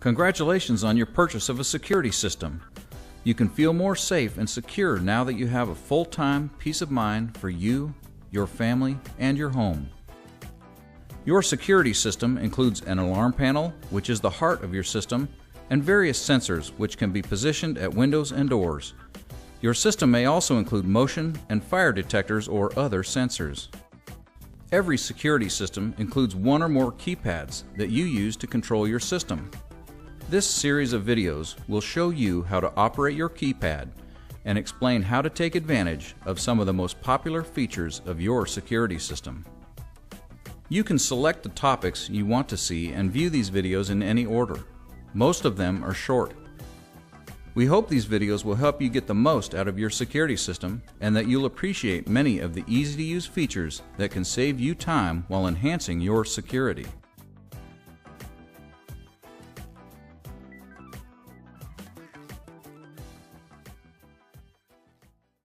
Congratulations on your purchase of a security system. You can feel more safe and secure now that you have a full-time peace of mind for you, your family, and your home. Your security system includes an alarm panel, which is the heart of your system, and various sensors which can be positioned at windows and doors. Your system may also include motion and fire detectors or other sensors. Every security system includes one or more keypads that you use to control your system. This series of videos will show you how to operate your keypad and explain how to take advantage of some of the most popular features of your security system. You can select the topics you want to see and view these videos in any order. Most of them are short. We hope these videos will help you get the most out of your security system and that you'll appreciate many of the easy-to-use features that can save you time while enhancing your security.